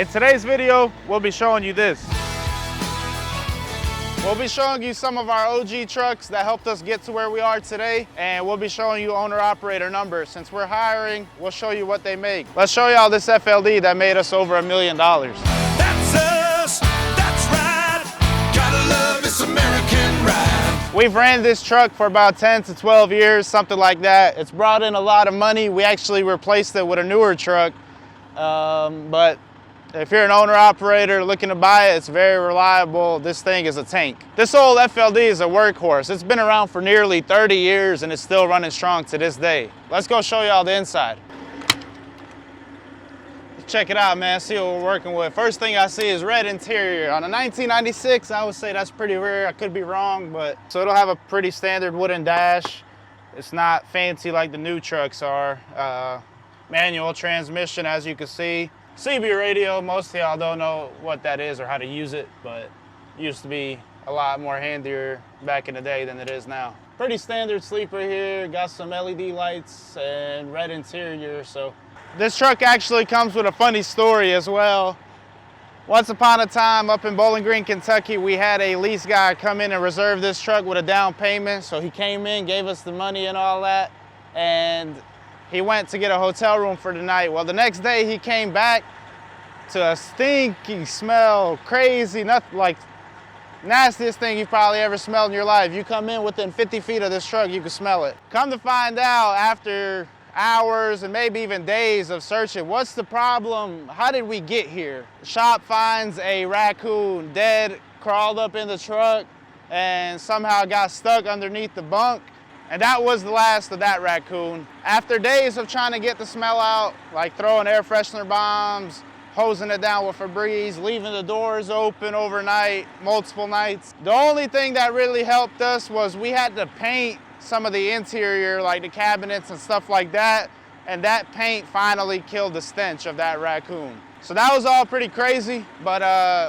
In today's video, we'll be showing you this. We'll be showing you some of our OG trucks that helped us get to where we are today, and we'll be showing you owner-operator numbers. Since we're hiring, we'll show you what they make. Let's show y'all this FLD that made us over $1 million. That's us, that's right. Gotta love this American ride. We've ran this truck for about 10 to 12 years, something like that. It's brought in a lot of money. We actually replaced it with a newer truck, but if you're an owner-operator looking to buy it, it's very reliable. This thing is a tank. This old FLD is a workhorse. It's been around for nearly 30 years and it's still running strong to this day. Let's go show y'all the inside. Let's check it out, man, see what we're working with. First thing I see is red interior. On a 1996, I would say that's pretty rare. I could be wrong, but so it'll have a pretty standard wooden dash. It's not fancy like the new trucks are. Manual transmission, as you can see. CB radio, most of y'all don't know what that is or how to use it, but it used to be a lot more handier back in the day than it is now. Pretty standard sleeper here, got some LED lights and red interior. So this truck actually comes with a funny story as well. Once upon a time up in Bowling Green, Kentucky, we had a lease guy come in and reserve this truck with a down payment. So he came in, gave us the money and all that, and he went to get a hotel room for the night. Well, the next day he came back to a stinky smell, crazy, nothing like nastiest thing you've probably ever smelled in your life. You come in within 50 feet of this truck, you can smell it. Come to find out after hours and maybe even days of searching, what's the problem? How did we get here? The shop finds a raccoon dead, crawled up in the truck, and somehow got stuck underneath the bunk. And that was the last of that raccoon. After days of trying to get the smell out, like throwing air freshener bombs, hosing it down with Febreze, leaving the doors open overnight, multiple nights. The only thing that really helped us was we had to paint some of the interior, like the cabinets and stuff like that, and that paint finally killed the stench of that raccoon. So that was all pretty crazy, but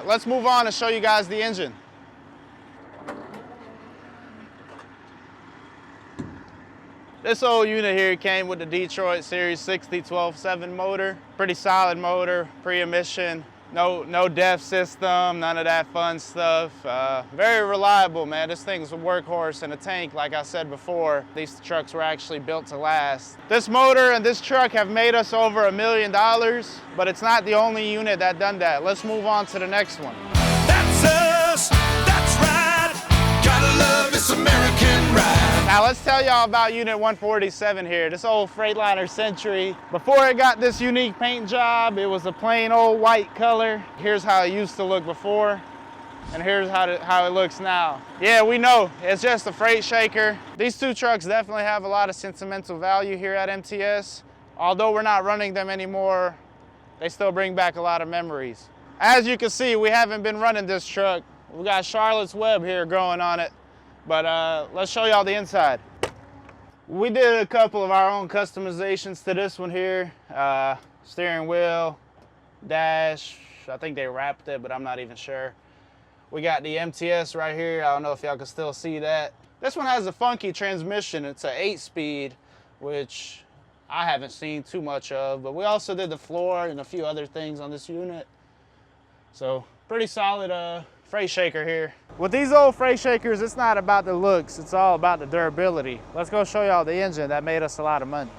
let's move on and show you guys the engine. This old unit here came with the Detroit Series 60 12.7 motor. Pretty solid motor, pre-emission, no DEF system, none of that fun stuff. Very reliable, man. This thing's a workhorse and a tank, like I said before. These trucks were actually built to last. This motor and this truck have made us over $1 million, but it's not the only unit that done that. Let's move on to the next one. That's us, that's right. Gotta love this American ride. Now let's tell y'all about Unit 147 here. This old Freightliner Century. Before it got this unique paint job, it was a plain old white color. Here's how it used to look before, and here's how it looks now. Yeah, we know, it's just a freight shaker. These two trucks definitely have a lot of sentimental value here at MTS. Although we're not running them anymore, they still bring back a lot of memories. As you can see, we haven't been running this truck. We got Charlotte's Web here growing on it. But let's show y'all the inside. We did a couple of our own customizations to this one here. Steering wheel, dash, I think they wrapped it, but I'm not even sure. We got the MTS right here. I don't know if y'all can still see that. This one has a funky transmission. It's an 8-speed, which I haven't seen too much of, but we also did the floor and a few other things on this unit. So pretty solid freight shaker here. With these old freight shakers, it's not about the looks, it's all about the durability. Let's go show y'all the engine that made us a lot of money.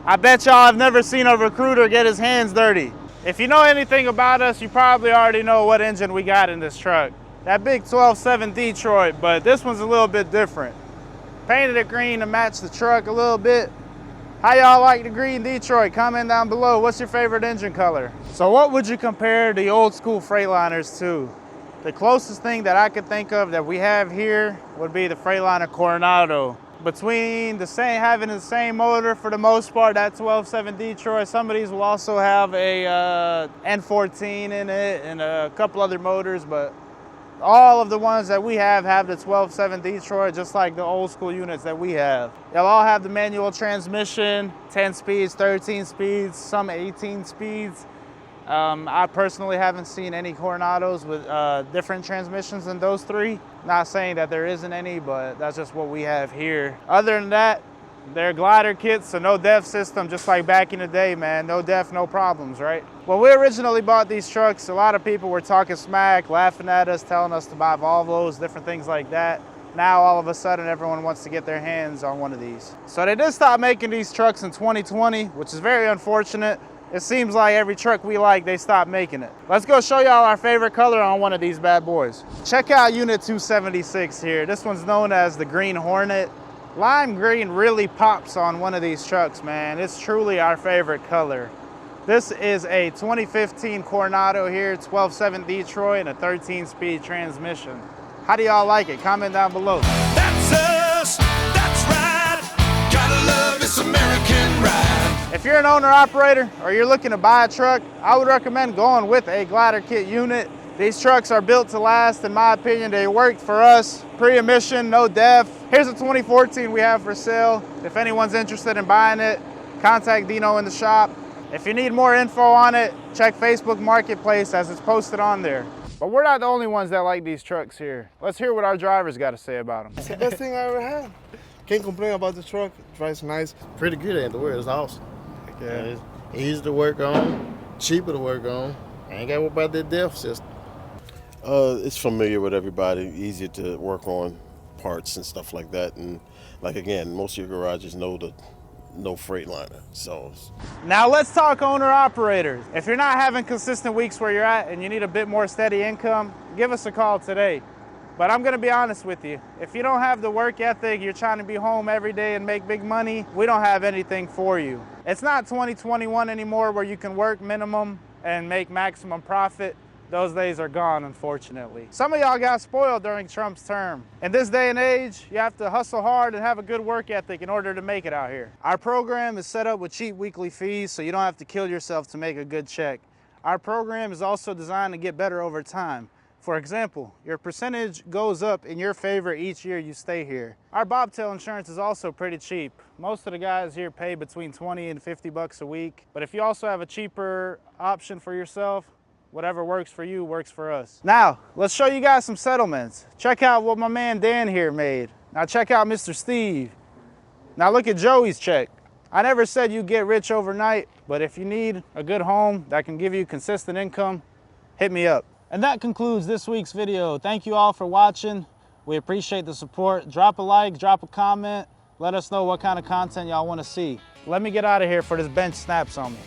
I bet y'all have never seen a recruiter get his hands dirty. If you know anything about us, you probably already know what engine we got in this truck. That big 12.7 Detroit, but this one's a little bit different. Painted it green to match the truck a little bit. How y'all like the green Detroit? Comment down below. What's your favorite engine color? So what would you compare the old school Freightliners to? The closest thing that I could think of that we have here would be the Freightliner Coronado. Between having the same motor for the most part, that 12.7 Detroit, some of these will also have a N14 in it and a couple other motors, but all of the ones that we have the 12.7 Detroit, just like the old school units that we have. They'll all have the manual transmission, 10 speeds, 13 speeds, some 18 speeds. I personally haven't seen any Coronados with different transmissions than those three. Not saying that there isn't any, but that's just what we have here. Other than that, They're glider kits, so no def system, just like back in the day, man. No def, no problems, right? When we originally bought these trucks, a lot of people were talking smack, laughing at us, telling us to buy Volvos, different things like that. Now, all of a sudden, everyone wants to get their hands on one of these. So they did stop making these trucks in 2020, which is very unfortunate. It seems like every truck we like, they stopped making it. Let's go show y'all our favorite color on one of these bad boys. Check out Unit 276 here. This one's known as the Green Hornet. Lime green really pops on one of these trucks, man. It's truly our favorite color. This is a 2015 Coronado here, 12.7 Detroit, and a 13-speed transmission. How do y'all like it? Comment down below. That's us, that's right. Gotta love this American ride. If you're an owner-operator or you're looking to buy a truck, I would recommend going with a glider kit unit. These trucks are built to last, in my opinion. They worked for us, pre-emission, no def. Here's a 2014 we have for sale. If anyone's interested in buying it, contact Dino in the shop. If you need more info on it, check Facebook Marketplace as it's posted on there. But we're not the only ones that like these trucks here. Let's hear what our drivers got to say about them. It's the best thing I ever had. Can't complain about the truck. It drives nice. Pretty good at the word. It's awesome. Yeah. It's easy to work on, cheaper to work on. I ain't got to worry about that DEF system. It's familiar with everybody, easier to work on parts and stuff like that. And like again, most of your garages know Freightliner. So now let's talk owner-operators. If you're not having consistent weeks where you're at and you need a bit more steady income, give us a call today. But I'm gonna be honest with you. If you don't have the work ethic, you're trying to be home every day and make big money, we don't have anything for you. It's not 2021 anymore where you can work minimum and make maximum profit. Those days are gone, unfortunately. Some of y'all got spoiled during Trump's term. In this day and age, you have to hustle hard and have a good work ethic in order to make it out here. Our program is set up with cheap weekly fees, so you don't have to kill yourself to make a good check. Our program is also designed to get better over time. For example, your percentage goes up in your favor each year you stay here. Our bobtail insurance is also pretty cheap. Most of the guys here pay between 20 and 50 bucks a week. But if you also have a cheaper option for yourself, whatever works for you works for us. Now, let's show you guys some settlements. Check out what my man Dan here made. Now check out Mr. Steve. Now look at Joey's check. I never said you get rich overnight, but if you need a good home that can give you consistent income, hit me up. And that concludes this week's video. Thank you all for watching. We appreciate the support. Drop a like, drop a comment. Let us know what kind of content y'all want to see. Let me get out of here before this bench snaps on me.